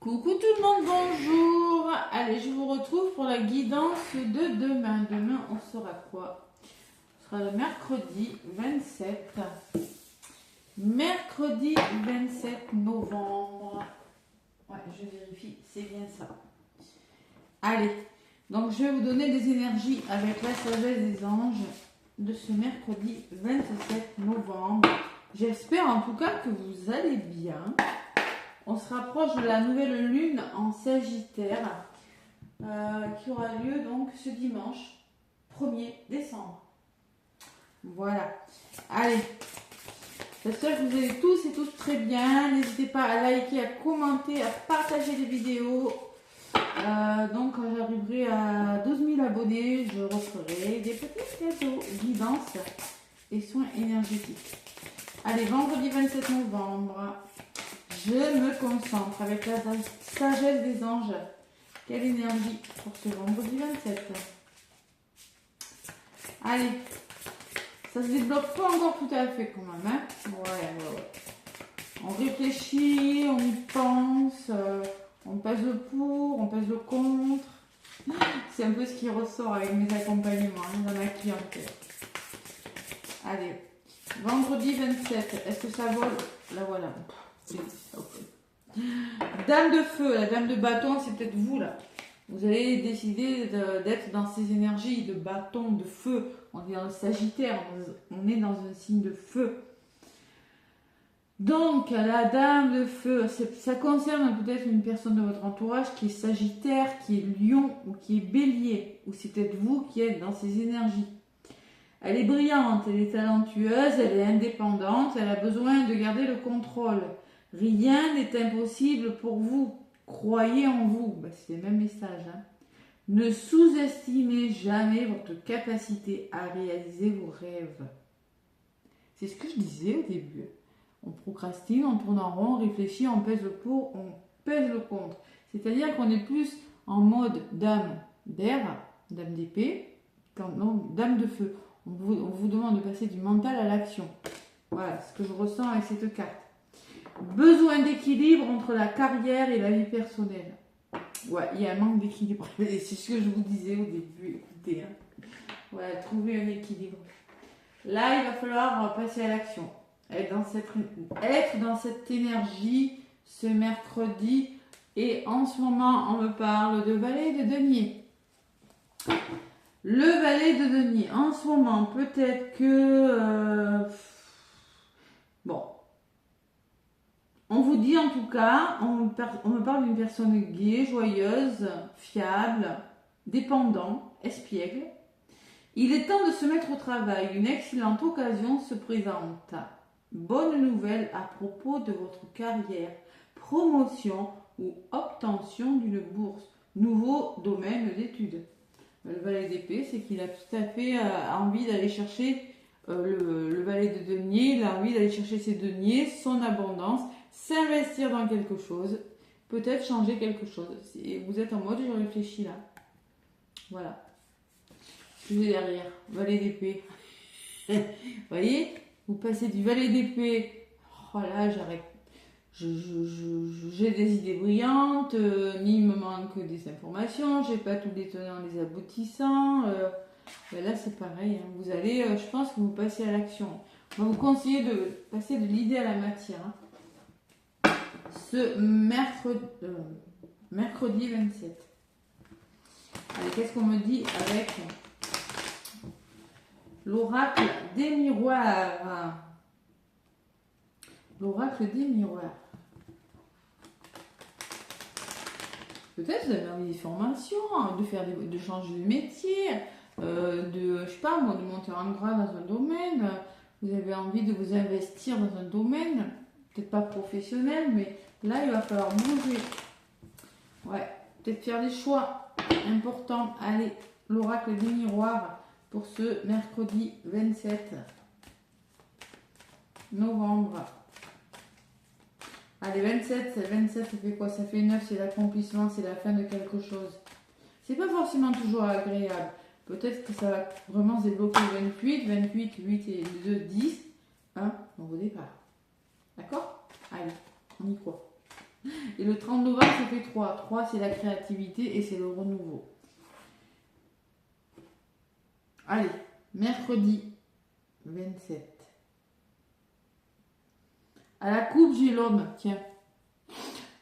Coucou tout le monde, bonjour. Allez, je vous retrouve pour la guidance de demain. Demain, on sera quoi? Ce sera le mercredi 27. Mercredi 27 novembre. Ouais, je vérifie, c'est bien ça. Allez, donc je vais vous donner des énergies avec la sagesse des anges de ce mercredi 27 novembre. J'espère en tout cas que vous allez bien. On se rapproche de la nouvelle lune en Sagittaire qui aura lieu donc ce dimanche 1er décembre. Voilà. Allez. J'espère que vous allez tous et toutes très bien. N'hésitez pas à liker, à commenter, à partager les vidéos. Donc quand j'arriverai à 12 000 abonnés, je referai des petits cadeaux, guidance et soins énergétiques. Allez, vendredi 27 novembre. Je me concentre avec la sagesse des anges. Quelle énergie pour ce vendredi 27. Allez, ça se débloque pas encore tout à fait quand même. Hein, ouais. On réfléchit, on y pense, on pèse le pour, on pèse le contre. C'est un peu ce qui ressort avec mes accompagnements dans ma clientèle. Allez, vendredi 27, est-ce que ça vole? La voilà. Dame de feu, la dame de bâton, c'est peut-être vous là. Vous avez décidé d'être dans ces énergies de bâton, de feu. On est dans le Sagittaire, on est dans un signe de feu. Donc, la dame de feu, ça concerne peut-être une personne de votre entourage qui est Sagittaire, qui est Lion ou qui est Bélier. Ou c'est peut-être vous qui êtes dans ces énergies. Elle est brillante, elle est talentueuse, elle est indépendante, elle a besoin de garder le contrôle. Rien n'est impossible pour vous. Croyez en vous. C'est le même message. Hein. Ne sous-estimez jamais votre capacité à réaliser vos rêves. C'est ce que je disais au début. On procrastine, on tourne en rond, on réfléchit, on pèse le pour, on pèse le contre. C'est-à-dire qu'on est plus en mode dame d'air, dame d'épée, non, dame de feu. On vous demande de passer du mental à l'action. Voilà ce que je ressens avec cette carte. Besoin d'équilibre entre la carrière et la vie personnelle. Ouais, il y a un manque d'équilibre. C'est ce que je vous disais au début. Écoutez, hein. Voilà, trouver un équilibre. Là, il va falloir passer à l'action. Être dans cette énergie ce mercredi. Et en ce moment, on me parle de valet de denier. Le valet de denier, en ce moment, peut-être que... bon. On vous dit en tout cas, on me parle d'une personne gaie, joyeuse, fiable, dépendant, espiègle. Il est temps de se mettre au travail. Une excellente occasion se présente. Bonne nouvelle à propos de votre carrière, promotion ou obtention d'une bourse. Nouveau domaine d'études. Le valet d'épée, c'est qu'il a tout à fait envie d'aller chercher le valet de denier. Il a envie d'aller chercher ses deniers, son abondance, s'investir dans quelque chose, peut-être changer quelque chose. Vous êtes en mode, je réfléchis là. Voilà. Suivez derrière, valet d'épée. Vous voyez, vous passez du valet d'épée. Oh là, j'arrête. J'ai des idées brillantes, mais il me manque des informations, j'ai pas tous les tenants, les aboutissants. Ben là, c'est pareil. Hein. Vous allez, je pense que vous passez à l'action. On va vous conseiller de passer de l'idée à la matière. Hein. Ce mercredi 27. Allez, qu'est-ce qu'on me dit avec l'oracle des miroirs? L'oracle des miroirs. Peut-être vous avez envie de formation, de changer de métier, je sais pas moi, de monter en grade dans un domaine. Vous avez envie de vous investir dans un domaine, peut-être pas professionnel, mais là il va falloir bouger. Ouais, peut-être faire des choix importants. Allez, l'oracle des miroirs pour ce mercredi 27 novembre. Allez, 27, ça fait quoi? Ça fait 9, c'est l'accomplissement, c'est la fin de quelque chose. C'est pas forcément toujours agréable. Peut-être que ça va vraiment se débloquer 28, 8 et 2, 10. Hein, donc au départ. D'accord? Allez, on y croit. Et le 30 novembre, ça fait 3. 3, c'est la créativité et c'est le renouveau. Allez, mercredi 27. À la coupe, j'ai l'homme. Tiens.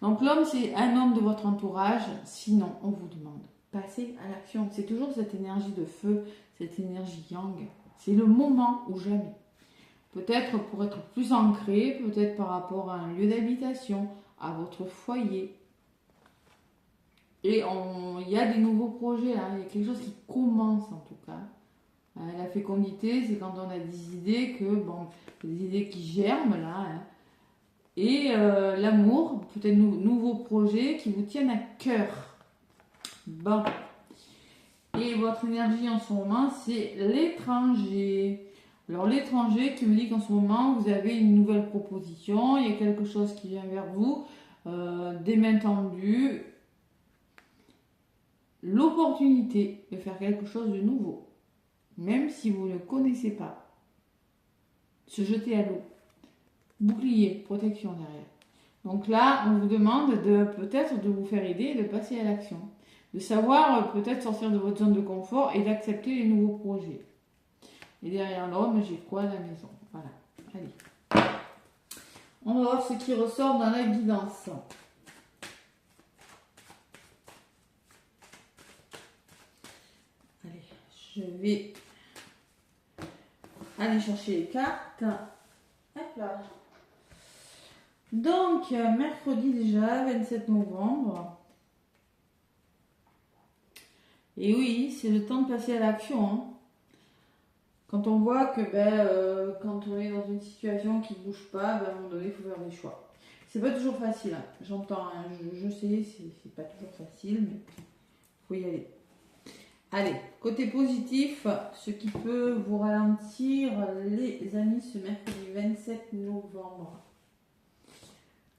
Donc l'homme, c'est un homme de votre entourage. Sinon, on vous demande, passez à l'action. C'est toujours cette énergie de feu, cette énergie yang. C'est le moment ou jamais. Peut-être pour être plus ancré, peut-être par rapport à un lieu d'habitation, à votre foyer. Et il y a des nouveaux projets, là. Il y a quelque chose qui commence en tout cas. La fécondité, c'est quand on a des idées des idées qui germent là. Hein. Et l'amour, peut-être nouveaux projets qui vous tiennent à cœur. Bon. Et votre énergie en ce moment, c'est l'étranger. Alors l'étranger qui me dit qu'en ce moment, vous avez une nouvelle proposition, il y a quelque chose qui vient vers vous, des mains tendues, l'opportunité de faire quelque chose de nouveau, même si vous ne connaissez pas. Se jeter à l'eau. Bouclier, protection derrière. Donc là, on vous demande peut-être de vous faire aider et de passer à l'action. De savoir peut-être sortir de votre zone de confort et d'accepter les nouveaux projets. Et derrière l'homme, j'ai quoi à la maison? Voilà. Allez. On va voir ce qui ressort dans la guidance. Allez, je vais aller chercher les cartes. Hop là. Donc, mercredi déjà, 27 novembre. Et oui, c'est le temps de passer à l'action. Hein. Quand on voit que quand on est dans une situation qui ne bouge pas, à un moment donné, il faut faire des choix. C'est pas toujours facile. Hein. J'entends, hein, je sais, c'est pas toujours facile, mais il faut y aller. Allez, côté positif, ce qui peut vous ralentir, les amis, ce mercredi 27 novembre.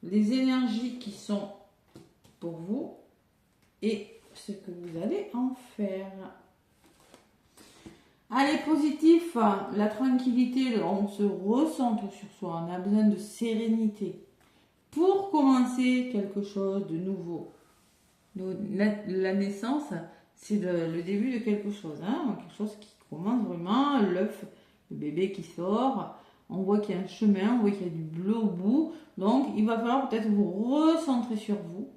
Les énergies qui sont pour vous et ce que vous allez en faire. Allez, positif, la tranquillité, on se recentre sur soi, on a besoin de sérénité pour commencer quelque chose de nouveau. La naissance, c'est le début de quelque chose, hein, quelque chose qui commence vraiment, l'œuf, le bébé qui sort, on voit qu'il y a un chemin, on voit qu'il y a du bleu au bout, donc il va falloir peut-être vous recentrer sur vous,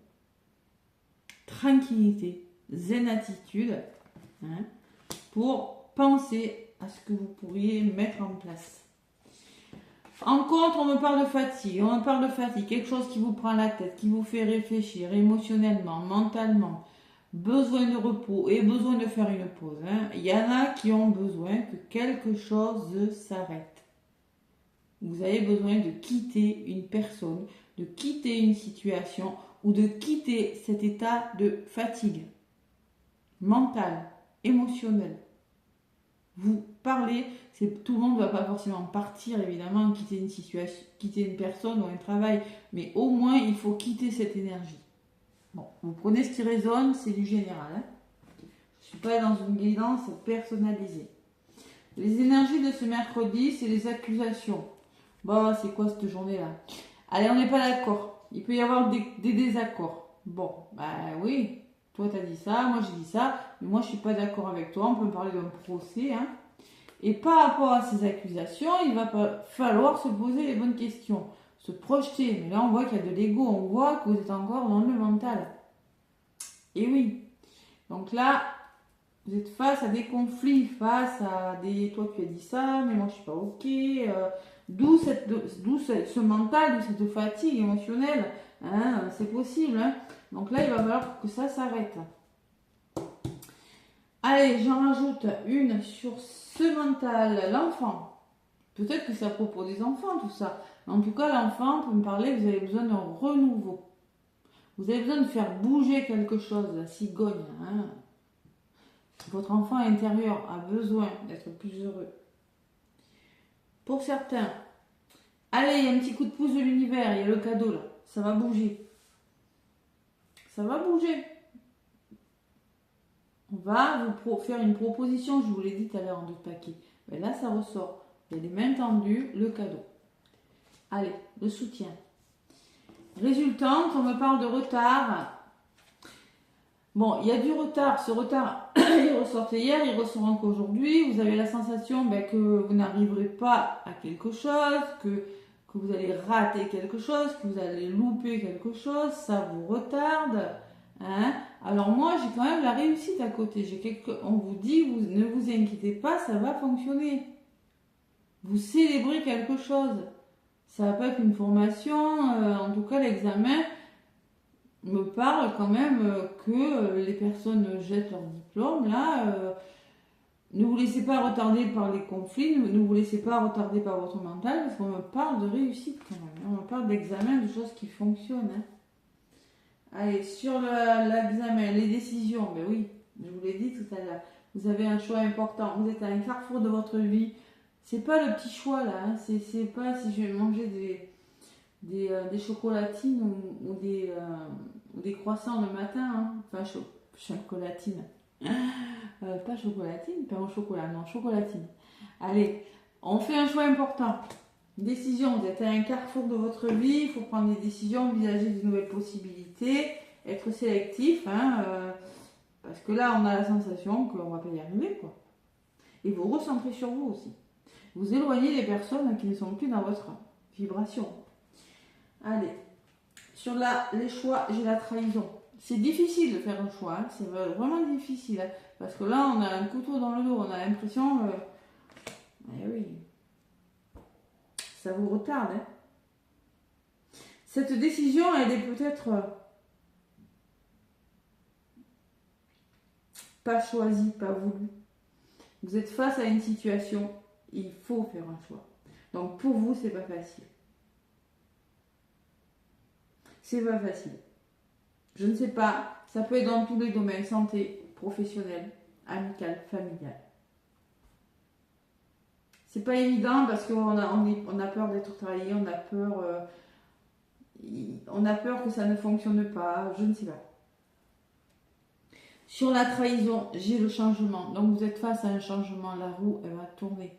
tranquillité, zen attitude, hein, pour penser à ce que vous pourriez mettre en place. En contre, on me parle de fatigue, quelque chose qui vous prend la tête, qui vous fait réfléchir émotionnellement, mentalement, besoin de repos et besoin de faire une pause. Hein. Il y en a qui ont besoin que quelque chose s'arrête. Vous avez besoin de quitter une personne, de quitter une situation ou de quitter cet état de fatigue mentale, émotionnelle. Vous parlez, tout le monde ne va pas forcément partir évidemment, quitter une situation, quitter une personne ou un travail, mais au moins il faut quitter cette énergie. Bon, vous prenez ce qui résonne, c'est du général. Hein. Je ne suis pas dans une guidance personnalisée. Les énergies de ce mercredi, c'est les accusations. Bon, c'est quoi cette journée-là? Allez, on n'est pas d'accord. Il peut y avoir des désaccords. Bon, oui. Toi, tu as dit ça, moi, j'ai dit ça, mais moi, je ne suis pas d'accord avec toi. On peut parler d'un procès. Hein. Et par rapport à ces accusations, il va falloir se poser les bonnes questions, se projeter. Mais là, on voit qu'il y a de l'ego, on voit que vous êtes encore dans le mental. Et oui. Donc là, vous êtes face à des conflits, face à des... Toi, tu as dit ça, mais moi, je ne suis pas OK. D'où ce mental, d'où cette fatigue émotionnelle. Hein, c'est possible. Hein. Donc là, il va falloir que ça s'arrête. Allez, j'en rajoute une sur ce mental, l'enfant. Peut-être que c'est à propos des enfants, tout ça. En tout cas, l'enfant, pour me parler, vous avez besoin d'un renouveau. Vous avez besoin de faire bouger quelque chose, la cigogne. Hein. Votre enfant intérieur a besoin d'être plus heureux. Pour certains, allez, il y a un petit coup de pouce de l'univers, il y a le cadeau là. Ça va bouger. Ça va bouger. On va vous faire une proposition, je vous l'ai dit tout à l'heure en 2 paquets. Mais là, ça ressort. Il y a les mains tendues, le cadeau. Allez, le soutien. Résultante, on me parle de retard. Bon, il y a du retard. Ce retard, il ressortait hier, il ressort encore aujourd'hui. Vous avez la sensation que vous n'arriverez pas à quelque chose, que vous allez rater quelque chose, que vous allez louper quelque chose. Ça vous retarde. Hein. Alors moi, j'ai quand même la réussite à côté. On vous dit, ne vous inquiétez pas, ça va fonctionner. Vous célébrez quelque chose. Ça va pas être une formation. En tout cas, l'examen me parle quand même que les personnes jettent leur diplôme. Là, ne vous laissez pas retarder par les conflits, ne vous laissez pas retarder par votre mental, parce qu'on me parle de réussite quand même. On me parle d'examen, de choses qui fonctionnent. Hein. Allez, sur l'examen, les décisions, ben oui, je vous l'ai dit tout à l'heure, vous avez un choix important, vous êtes à un carrefour de votre vie. C'est pas le petit choix là, hein. C'est pas si je vais manger des chocolatines ou des croissants le matin, hein. Enfin chocolatine. Pas chocolatine, pain au chocolat, non, chocolatine. Allez, on fait un choix important. Décision, vous êtes à un carrefour de votre vie, il faut prendre des décisions, envisager de nouvelles possibilités, être sélectif, hein, parce que là on a la sensation qu'on ne va pas y arriver, quoi. Et vous recentrez sur vous aussi. Vous éloignez les personnes qui ne sont plus dans votre vibration. Allez, sur les choix, j'ai la trahison. C'est difficile de faire un choix, hein, c'est vraiment difficile, hein, parce que là on a un couteau dans le dos, on a l'impression... eh oui... Ça vous retarde. Hein. Cette décision, elle est peut-être pas choisie, pas voulue. Vous êtes face à une situation, il faut faire un choix. Donc pour vous, c'est pas facile. C'est pas facile. Je ne sais pas, ça peut être dans tous les domaines, santé, professionnel, amical, familial. C'est pas évident parce qu'on a peur d'être trahi, on a peur que ça ne fonctionne pas, je ne sais pas. Sur la trahison, j'ai le changement. Donc vous êtes face à un changement, la roue, elle va tourner.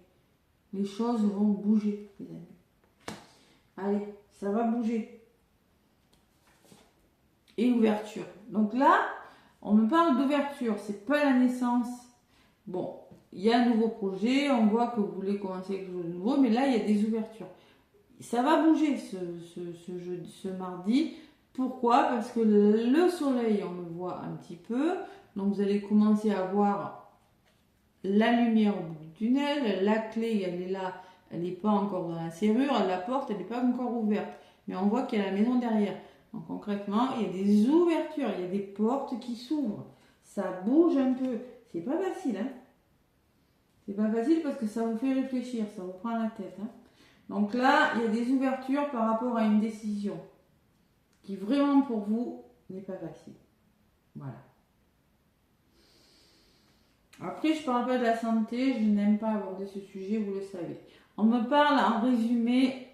Les choses vont bouger, les amis. Allez, ça va bouger. Et ouverture. Donc là, on me parle d'ouverture, c'est pas la naissance. Bon, il y a un nouveau projet, on voit que vous voulez commencer quelque chose de nouveau, mais là, il y a des ouvertures. Ça va bouger ce mardi. Pourquoi? Parce que le soleil, on le voit un petit peu. Donc, vous allez commencer à voir la lumière au bout du tunnel. La clé, elle est là. Elle n'est pas encore dans la serrure. La porte, elle n'est pas encore ouverte. Mais on voit qu'il y a la maison derrière. Donc, concrètement, il y a des ouvertures. Il y a des portes qui s'ouvrent. Ça bouge un peu. C'est pas facile, hein? C'est pas facile parce que ça vous fait réfléchir. Ça vous prend la tête, hein? Donc là, il y a des ouvertures par rapport à une décision qui vraiment pour vous n'est pas facile. Voilà. Après, je ne parle pas de la santé, je n'aime pas aborder ce sujet, vous le savez. On me parle en résumé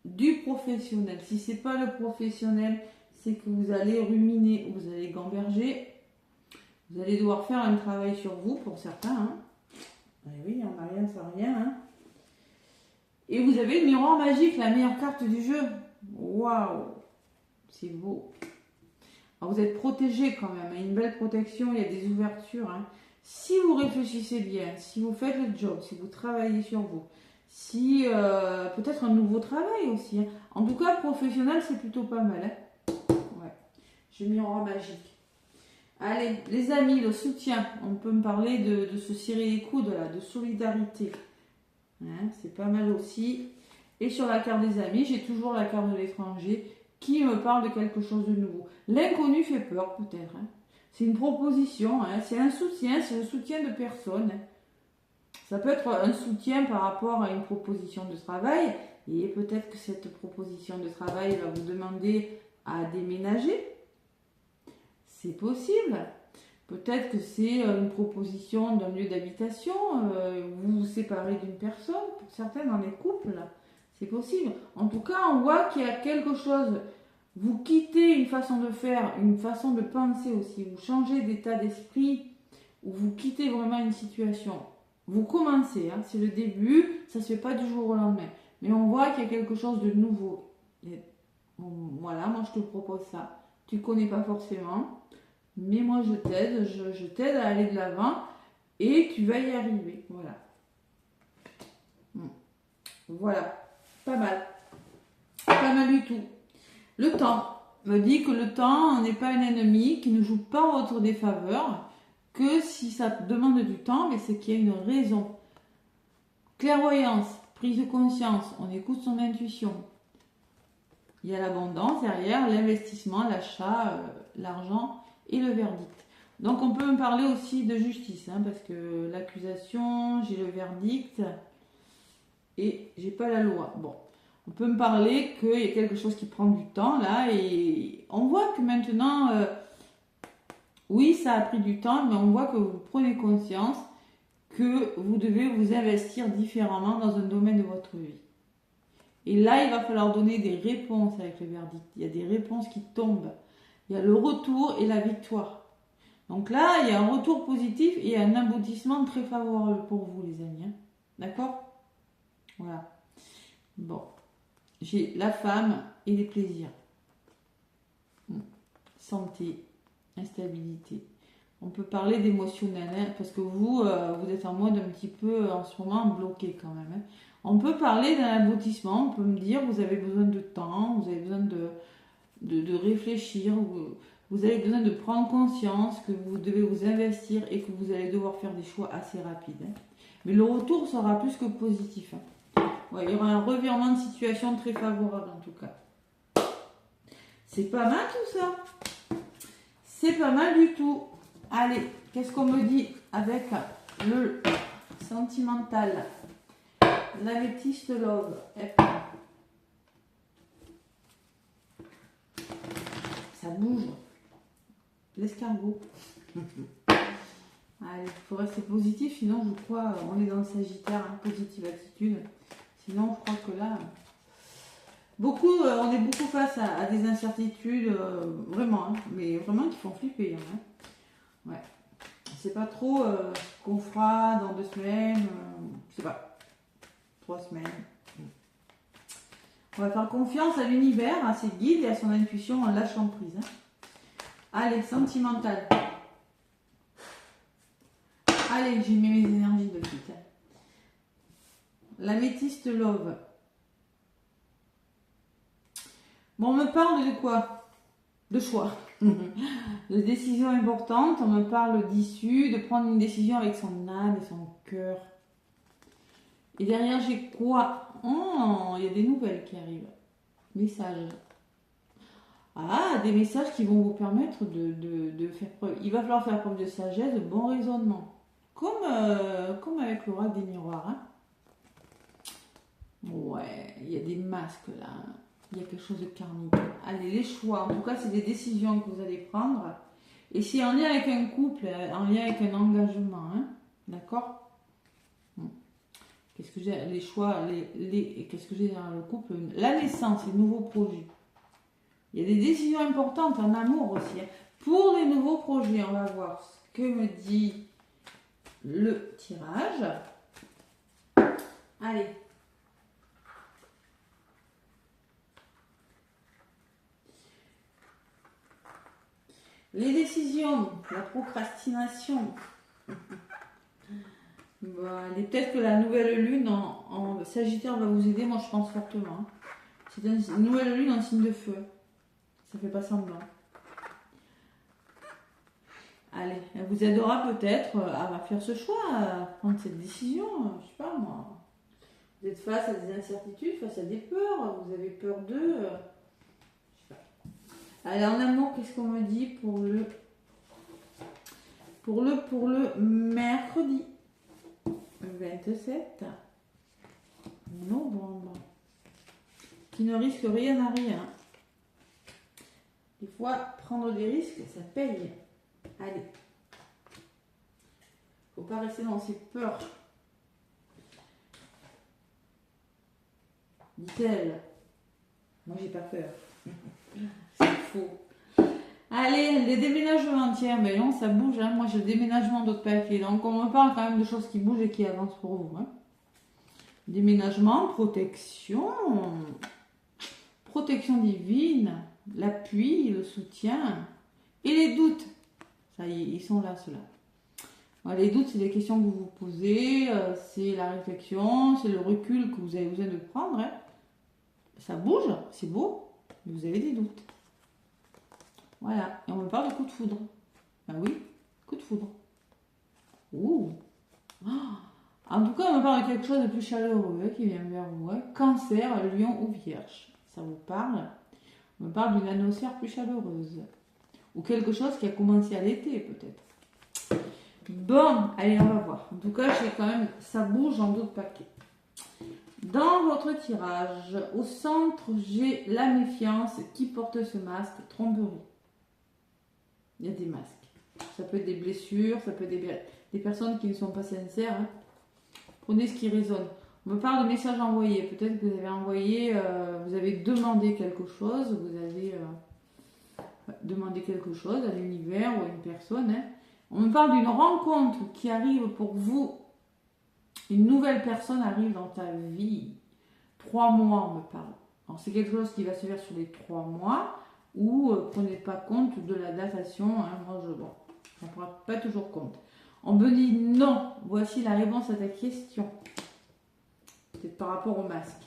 du professionnel. Si ce n'est pas le professionnel, c'est que vous allez ruminer, vous allez gamberger, vous allez devoir faire un travail sur vous pour certains. Hein. Et oui, on n'a rien sans rien. Hein. Et vous avez le miroir magique, la meilleure carte du jeu. Waouh, c'est beau. Alors vous êtes protégé quand même, une belle protection, il y a des ouvertures. Hein. Si vous réfléchissez bien, si vous faites le job, si vous travaillez sur vous, si peut-être un nouveau travail aussi. Hein. En tout cas, professionnel, c'est plutôt pas mal. Hein. Ouais. J'ai le miroir magique. Allez, les amis, le soutien. On peut me parler de se serrer les coudes, là, de solidarité. Hein, c'est pas mal aussi. Et sur la carte des amis, j'ai toujours la carte de l'étranger qui me parle de quelque chose de nouveau. L'inconnu fait peur peut-être. Hein. C'est une proposition, hein. C'est un soutien, c'est le soutien de personne. Hein. Ça peut être un soutien par rapport à une proposition de travail. Et peut-être que cette proposition de travail va vous demander à déménager. C'est possible. Peut-être que c'est une proposition d'un lieu d'habitation, vous vous séparez d'une personne, pour certains dans les couples, c'est possible. En tout cas, on voit qu'il y a quelque chose, vous quittez une façon de faire, une façon de penser aussi, vous changez d'état d'esprit, ou vous quittez vraiment une situation. Vous commencez, hein, c'est le début, ça ne se fait pas du jour au lendemain, mais on voit qu'il y a quelque chose de nouveau. Voilà, moi je te propose ça. Tu ne connais pas forcément, mais moi je t'aide, je t'aide à aller de l'avant et tu vas y arriver. Voilà. Voilà, pas mal. Pas mal du tout. Le temps me dit que le temps n'est pas un ennemi, qui ne joue pas en votre défaveur, que si ça demande du temps, mais c'est qu'il y a une raison. Clairvoyance, prise de conscience, on écoute son intuition. Il y a l'abondance derrière, l'investissement, l'achat, l'argent et le verdict. Donc on peut me parler aussi de justice, hein, parce que l'accusation, j'ai le verdict et j'ai pas la loi. Bon, on peut me parler qu'il y a quelque chose qui prend du temps là, et on voit que maintenant, oui, ça a pris du temps, mais on voit que vous prenez conscience que vous devez vous investir différemment dans un domaine de votre vie. Et là, il va falloir donner des réponses avec le verdict. Il y a des réponses qui tombent. Il y a le retour et la victoire. Donc là, il y a un retour positif et un aboutissement très favorable pour vous, les amis. Hein. D'accord? Voilà. Bon. J'ai la femme et les plaisirs. Santé, instabilité. On peut parler d'émotionnel, hein, parce que vous, vous êtes en mode un petit peu, en ce moment, bloqué quand même. Hein. On peut parler d'un aboutissement, on peut me dire, vous avez besoin de temps, vous avez besoin de réfléchir, vous avez besoin de prendre conscience que vous devez vous investir et que vous allez devoir faire des choix assez rapides. Hein. Mais le retour sera plus que positif. Hein. Ouais, il y aura un revirement de situation très favorable en tout cas. C'est pas mal tout ça. C'est pas mal du tout. Allez, qu'est-ce qu'on me dit avec le sentimental? L'améthyste love. Ça bouge. L'escargot. Allez, il faut rester positif, sinon je crois on est dans le Sagittaire, hein, positive attitude. Sinon je crois que là, on est beaucoup face à des incertitudes, vraiment, hein, mais vraiment qui font flipper. Hein. Ouais. C'est pas trop ce qu'on fera dans 2 semaines, je sais pas, 3 semaines. On va faire confiance à l'univers, à ses guides et à son intuition en lâchant prise. Hein. Allez, sentimental. Allez, j'ai mis mes énergies de suite. L'améthyste love. Bon, on me parle de quoi? De choix. De décisions importantes. On me parle d'issue, de prendre une décision avec son âme et son cœur. Et derrière, j'ai quoi? Oh, il y a des nouvelles qui arrivent. Messages. Ah, des messages qui vont vous permettre de faire preuve. Il va falloir faire preuve de sagesse, de bon raisonnement. Comme avec l'oracle des miroirs. Hein. Ouais, il y a des masques là. Il y a quelque chose de karmique. Allez, les choix. En tout cas, c'est des décisions que vous allez prendre. Et c'est en lien avec un couple, en lien avec un engagement. Hein. D'accord? Qu'est-ce que j'ai? Les choix, qu'est-ce que j'ai dans le couple? La naissance, les nouveaux projets. Il y a des décisions importantes en amour aussi. Hein. Pour les nouveaux projets, on va voir ce que me dit le tirage. Allez. Les décisions, la procrastination. Bon, peut-être que la nouvelle lune en Sagittaire va vous aider, moi je pense fortement. C'est une nouvelle lune en signe de feu. Ça fait pas semblant. Allez, elle vous aidera peut-être à faire ce choix, à prendre cette décision. Je sais pas moi. Vous êtes face à des incertitudes, face à des peurs. Vous avez peur d'eux. Je sais pas. Allez, en amour, qu'est-ce qu'on me dit pour le mercredi 27 novembre, qui ne risque rien à rien. Des fois, prendre des risques, ça paye. Allez. Faut pas rester dans ses peurs. Dit-elle. Moi, j'ai pas peur. C'est faux. Allez, les déménagements, tiens, mais non, ça bouge. Hein. Moi, j'ai le déménagement d'autres papiers. Donc, on me parle quand même de choses qui bougent et qui avancent pour vous. Hein. Déménagement, protection. protection divine, l'appui, le soutien et les doutes. Ça y est, ils sont là, ceux-là. Alors, les doutes, c'est les questions que vous vous posez, c'est la réflexion, c'est le recul que vous avez besoin de prendre. Hein. Ça bouge, c'est beau, mais vous avez des doutes. Voilà, et on me parle de coup de foudre. Ben oui, coup de foudre. Ouh. En tout cas, on me parle de quelque chose de plus chaleureux qui vient vers vous. Hein. Cancer, Lion ou Vierge. Ça vous parle? On me parle d'une atmosphère plus chaleureuse. Ou quelque chose qui a commencé à l'été, peut-être. Bon, allez, on va voir. En tout cas, j'ai quand même... Ça bouge en d'autres paquets. Dans votre tirage, au centre, j'ai la méfiance. Qui porte ce masque? Tromperie. Il y a des masques. Ça peut être des blessures, ça peut être des personnes qui ne sont pas sincères. Hein. Prenez ce qui résonne. On me parle de messages envoyés. Peut-être que vous avez envoyé, vous avez demandé quelque chose, vous avez demandé quelque chose à l'univers ou à une personne. Hein. On me parle d'une rencontre qui arrive pour vous. Une nouvelle personne arrive dans ta vie. 3 mois, on me parle. Alors, c'est quelque chose qui va se faire sur les 3 mois ou prenez pas compte de la datation. Hein. Moi, on ne prend pas toujours compte. On me dit non. Voici la réponse à ta question. C'est par rapport au masque.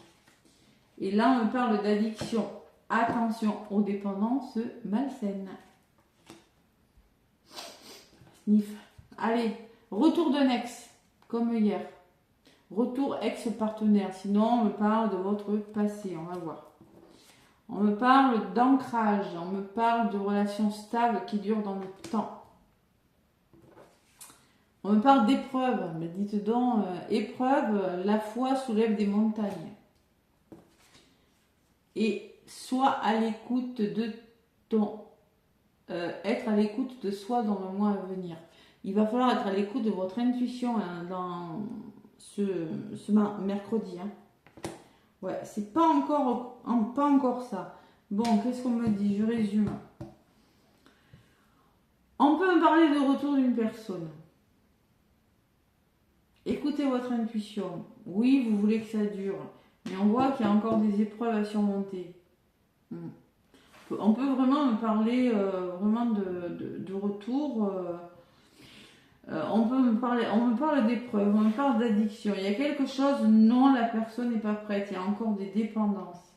Et là, on me parle d'addiction. Attention aux dépendances malsaines. Sniff. Allez, retour d'un ex, comme hier. Retour ex-partenaire. Sinon, on me parle de votre passé. On va voir. On me parle d'ancrage. On me parle de relations stables qui durent dans le temps. On me parle d'épreuve, mais dites donc, épreuve, la foi soulève des montagnes. Et sois à l'écoute de ton... être à l'écoute de soi dans le mois à venir. Il va falloir être à l'écoute de votre intuition hein, dans ce mercredi. Hein. Ouais, c'est pas encore ça. Bon, qu'est-ce qu'on me dit? Je résume. On peut me parler de retour d'une personne. Écoutez votre intuition. Oui, vous voulez que ça dure. Mais on voit qu'il y a encore des épreuves à surmonter. On peut vraiment me parler vraiment de retour. On me parle d'épreuves, on me parle d'addiction. Il y a quelque chose, non, la personne n'est pas prête. Il y a encore des dépendances.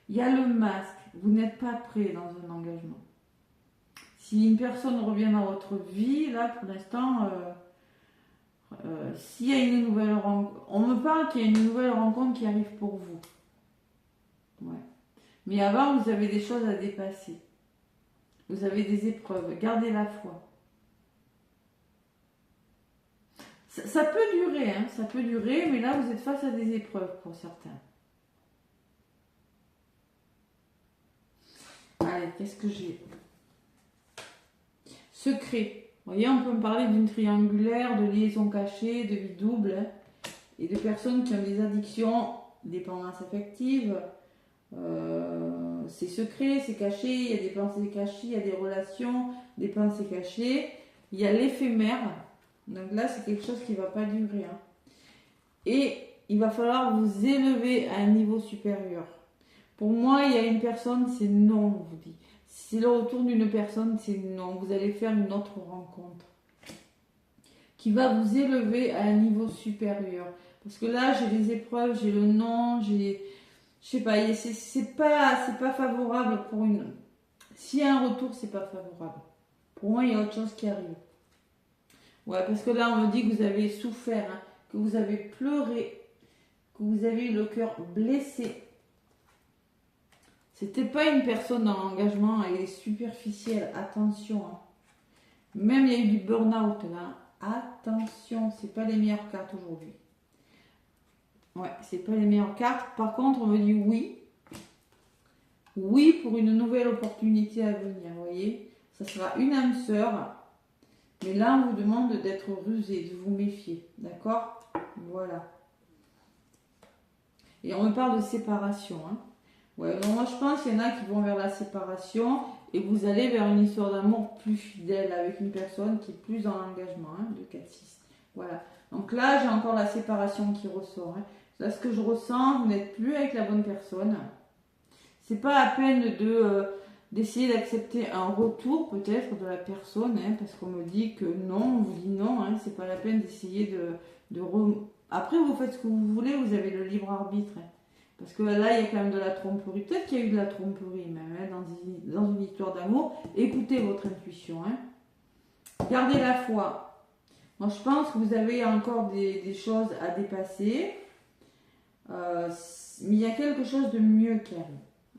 Il y a le masque. Vous n'êtes pas prêt dans un engagement. Si une personne revient dans votre vie, là, pour l'instant... s'il y a une nouvelle rencontre, on me parle qu'il y a une nouvelle rencontre qui arrive pour vous. Ouais. Mais avant, vous avez des choses à dépasser. Vous avez des épreuves. Gardez la foi. Ça peut durer, hein, ça peut durer, mais là, vous êtes face à des épreuves pour certains. Allez, qu'est-ce que j'ai? Secret. Vous voyez, on peut me parler d'une triangulaire, de liaison cachée, de vie double, hein, et de personnes qui ont des addictions, dépendance affective. C'est secret, c'est caché, il y a des pensées cachées, il y a des relations, des pensées cachées. Il y a l'éphémère. Donc là, c'est quelque chose qui ne va pas durer. Hein. Et il va falloir vous élever à un niveau supérieur. Pour moi, il y a une personne, c'est non, on vous dit. Si le retour d'une personne, c'est non. Vous allez faire une autre rencontre qui va vous élever à un niveau supérieur. Parce que là, j'ai les épreuves, j'ai le non, j'ai... Je sais pas, c'est pas favorable pour une... S'il y a un retour, c'est pas favorable. Pour moi, il y a autre chose qui arrive. Ouais, parce que là, on me dit que vous avez souffert, hein, que vous avez pleuré, que vous avez eu le cœur blessé. C'était pas une personne dans l'engagement, elle est superficielle, attention. Hein. Même il y a eu du burn-out là. Attention, c'est pas les meilleures cartes aujourd'hui. Ouais, c'est pas les meilleures cartes. Par contre, on me dit oui. Oui pour une nouvelle opportunité à venir, vous voyez. Ça sera une âme sœur. Mais là, on vous demande d'être rusé, de vous méfier. D'accord? Voilà. Et on me parle de séparation. Hein. Ouais, donc moi, je pense qu'il y en a qui vont vers la séparation et vous allez vers une histoire d'amour plus fidèle avec une personne qui est plus dans l'engagement, hein, de 4-6. Voilà. Donc là, j'ai encore la séparation qui ressort. Hein. Là, ce que je ressens, vous n'êtes plus avec la bonne personne. C'est pas la peine d'essayer d'accepter un retour peut-être de la personne, hein, parce qu'on me dit que non, on vous dit non, hein, c'est pas la peine d'essayer Après, vous faites ce que vous voulez, vous avez le libre arbitre. Hein. Parce que là, il y a quand même de la tromperie. Peut-être qu'il y a eu de la tromperie même hein, dans une histoire d'amour. Écoutez votre intuition. Hein. Gardez la foi. Moi, je pense que vous avez encore des choses à dépasser. Mais il y a quelque chose de mieux qui arrive.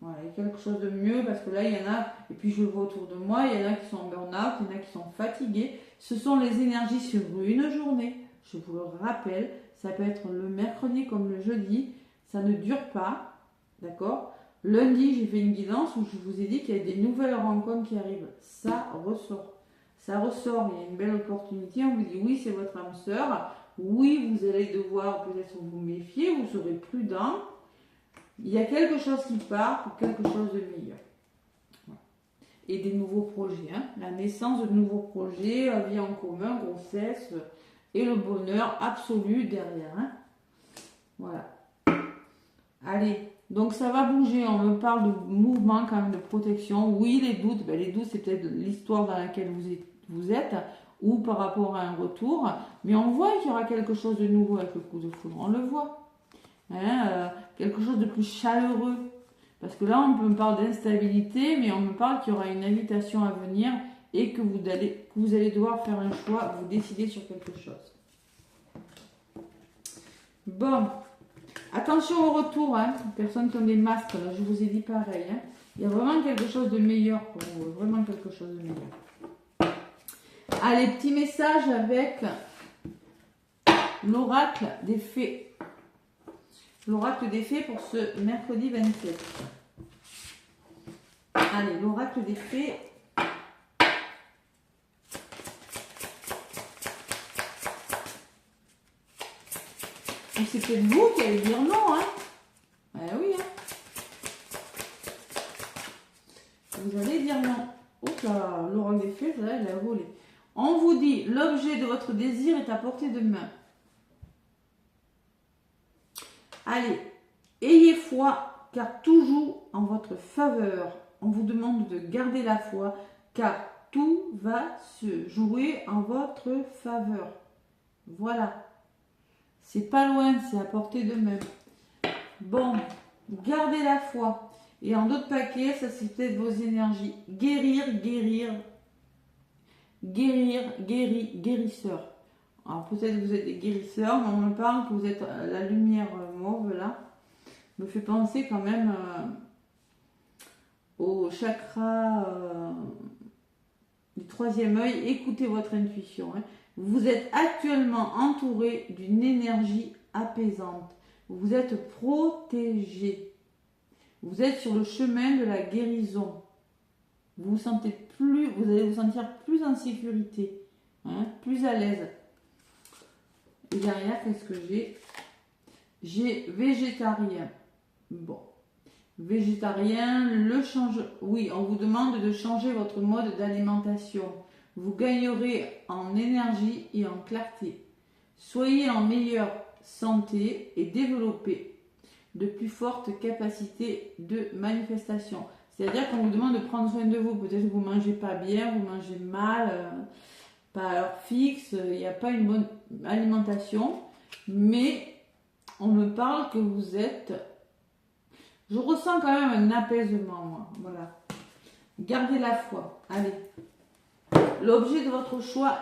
Voilà, il y a quelque chose de mieux parce que là, il y en a, et puis je le vois autour de moi, il y en a qui sont en burn-out, il y en a qui sont fatigués. Ce sont les énergies sur une journée. Je vous le rappelle, ça peut être le mercredi comme le jeudi. Ça ne dure pas, d'accord? Lundi, j'ai fait une guidance où je vous ai dit qu'il y a des nouvelles rencontres qui arrivent. Ça ressort. Ça ressort, il y a une belle opportunité. On vous dit oui, c'est votre âme sœur. Oui, vous allez devoir peut-être vous méfier, vous serez prudent. Il y a quelque chose qui part pour quelque chose de meilleur. Et des nouveaux projets. Hein. La naissance de nouveaux projets, la vie en commun, grossesse et le bonheur absolu derrière. Hein. Voilà. Allez, donc ça va bouger. On me parle de mouvement quand même, de protection. Oui, les doutes. Ben, les doutes, c'est peut-être l'histoire dans laquelle vous êtes ou par rapport à un retour. Mais on voit qu'il y aura quelque chose de nouveau avec le coup de foudre. On le voit. Hein, quelque chose de plus chaleureux. Parce que là, on me parle d'instabilité, mais on me parle qu'il y aura une invitation à venir et que vous allez devoir faire un choix, vous décider sur quelque chose. Bon, attention au retour, hein. Personnes qui ont des masques, là, je vous ai dit pareil. Hein. Il y a vraiment quelque chose de meilleur pour vous, vraiment quelque chose de meilleur. Allez, petit message avec l'oracle des fées. L'oracle des fées pour ce mercredi 27. Allez, l'oracle des fées. C'est peut-être vous qui allez dire non, hein? Eh oui, hein? Vous allez dire non. Oups là, l'oracle des fées, là, elle a volé. On vous dit, l'objet de votre désir est à portée de main. Allez, ayez foi, car tout joue en votre faveur. On vous demande de garder la foi, car tout va se jouer en votre faveur. Voilà. C'est pas loin, c'est à portée de main. Bon, gardez la foi. Et en d'autres paquets, ça c'est peut-être vos énergies. Guérir, guérir. Guérir, guérisseur. Alors peut-être que vous êtes des guérisseurs, mais on me parle que vous êtes la lumière mauve là. Me fait penser quand même au chakra du troisième œil. Écoutez votre intuition. Hein. Vous êtes actuellement entouré d'une énergie apaisante. Vous êtes protégé. Vous êtes sur le chemin de la guérison. Vous allez vous sentir plus en sécurité, hein, plus à l'aise. Et derrière, qu'est-ce que j'ai? J'ai végétarien. Bon. Végétarien, oui, on vous demande de changer votre mode d'alimentation. Vous gagnerez en énergie et en clarté. Soyez en meilleure santé et développez de plus fortes capacités de manifestation. C'est-à-dire qu'on vous demande de prendre soin de vous. Peut-être que vous ne mangez pas bien, vous mangez mal, pas à l'heure fixe, il n'y a pas une bonne alimentation. Mais on me parle que vous êtes... Je ressens quand même un apaisement, moi. Voilà. Gardez la foi. Allez. L'objet de votre choix,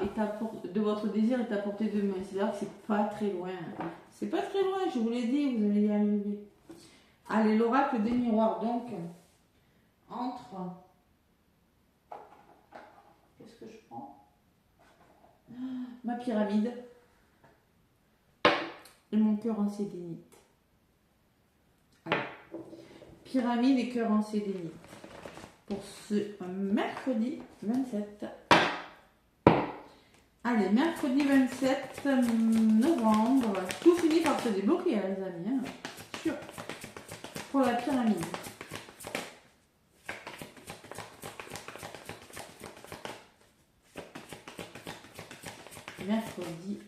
de votre désir est à portée de main. C'est-à-dire que c'est pas très loin. C'est pas très loin, je vous l'ai dit, vous allez y arriver. Allez, l'oracle des miroirs. Donc, entre... Qu'est-ce que je prends? Ma pyramide. Et mon cœur en sédénite. Allez. Pyramide et cœur en sédénite. Pour ce mercredi 27. Allez, mercredi 27 novembre. Tout finit par se débloquer, les amis. Hein. Sûr. Pour la pyramide. Mercredi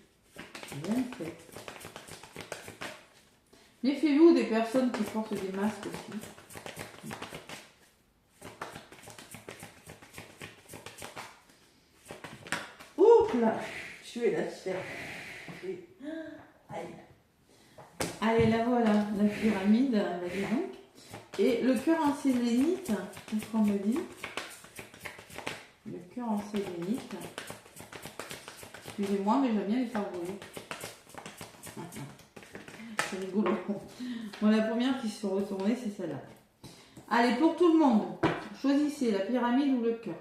27. Méfiez-vous des personnes qui portent des masques aussi. Hop là, je vais la faire. Allez, là voilà, la pyramide, on va dire donc. Et le cœur en sélénite, qu'est-ce qu'on me dit? Le cœur en sélénite. Excusez-moi, mais j'aime bien les faire rouler. C'est rigolo. Bon, la première qui se retournée, c'est celle-là. Allez, pour tout le monde, choisissez la pyramide ou le cœur.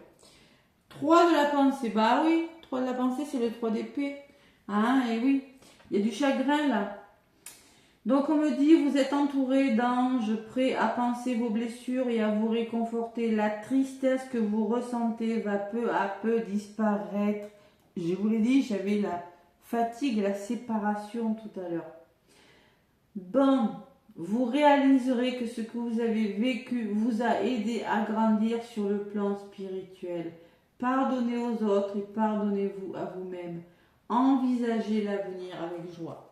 3 de la pensée. Bah oui, 3 de la pensée, c'est le 3 d'épée. Hein, et oui, il y a du chagrin là. Donc on me dit, vous êtes entouré d'anges prêts à penser vos blessures et à vous réconforter. La tristesse que vous ressentez va peu à peu disparaître. Je vous l'ai dit, j'avais la fatigue, la séparation tout à l'heure. Bon, vous réaliserez que ce que vous avez vécu vous a aidé à grandir sur le plan spirituel. Pardonnez aux autres et pardonnez-vous à vous-même. Envisagez l'avenir avec joie.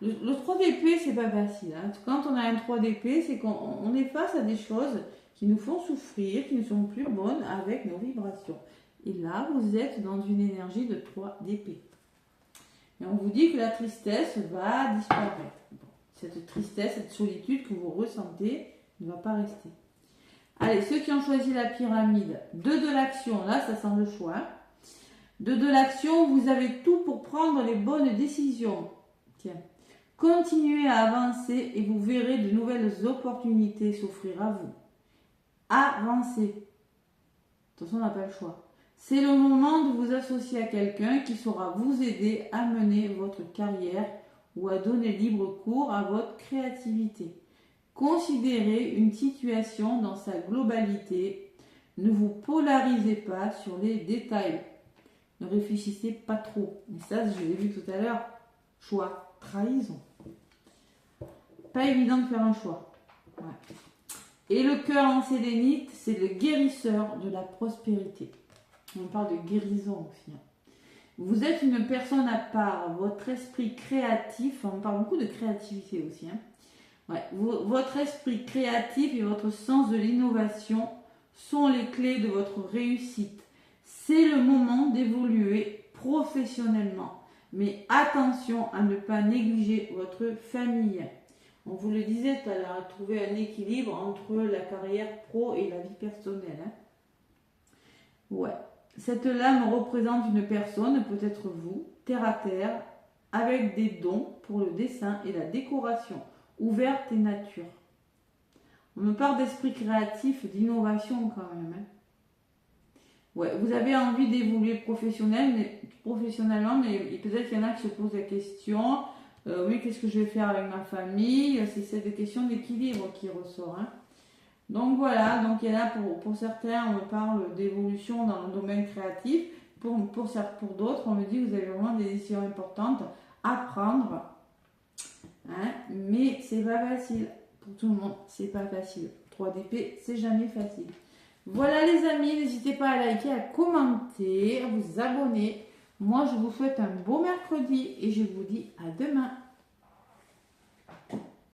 Le 3 d'épée, c'est pas facile. Hein. Quand on a un 3 d'épée, c'est qu'on est face à des choses qui nous font souffrir, qui ne sont plus bonnes avec nos vibrations. Et là, vous êtes dans une énergie de 3 d'épée. Et on vous dit que la tristesse va disparaître. Bon, cette tristesse, cette solitude que vous ressentez ne va pas rester. Allez, ceux qui ont choisi la pyramide, 2 de l'action, là, ça sent le choix. Hein. 2 de l'action, vous avez tout pour prendre les bonnes décisions. Tiens. Continuez à avancer et vous verrez de nouvelles opportunités s'offrir à vous. Avancez. De toute façon, on n'a pas le choix. C'est le moment de vous associer à quelqu'un qui saura vous aider à mener votre carrière ou à donner libre cours à votre créativité. Considérez une situation dans sa globalité. Ne vous polarisez pas sur les détails. Ne réfléchissez pas trop. Mais ça, je l'ai vu tout à l'heure. Choix, trahison. Pas évident de faire un choix. Ouais. Et le cœur en sélénite, c'est le guérisseur de la prospérité. On parle de guérison aussi. Hein. Vous êtes une personne à part. Votre esprit créatif, on parle beaucoup de créativité aussi. Hein. Ouais. Votre esprit créatif et votre sens de l'innovation sont les clés de votre réussite. C'est le moment d'évoluer professionnellement. Mais attention à ne pas négliger votre famille. On vous le disait tout à l'heure, trouver un équilibre entre la carrière pro et la vie personnelle. Hein. Ouais. Cette lame représente une personne, peut-être vous, terre à terre, avec des dons pour le dessin et la décoration, ouverte et nature. On me parle d'esprit créatif, d'innovation quand même. Hein. Ouais, vous avez envie d'évoluer professionnellement, mais peut-être qu'il y en a qui se posent la question, oui, qu'est-ce que je vais faire avec ma famille? C'est cette question d'équilibre qui ressort. Hein. Donc voilà, donc il y en a pour certains, on me parle d'évolution dans le domaine créatif. Pour d'autres, on me dit que vous avez vraiment des décisions importantes à prendre. Hein, mais c'est pas facile. Pour tout le monde, c'est pas facile. 3 d'épée, c'est jamais facile. Voilà les amis, n'hésitez pas à liker, à commenter, à vous abonner. Moi, je vous souhaite un beau mercredi et je vous dis à demain.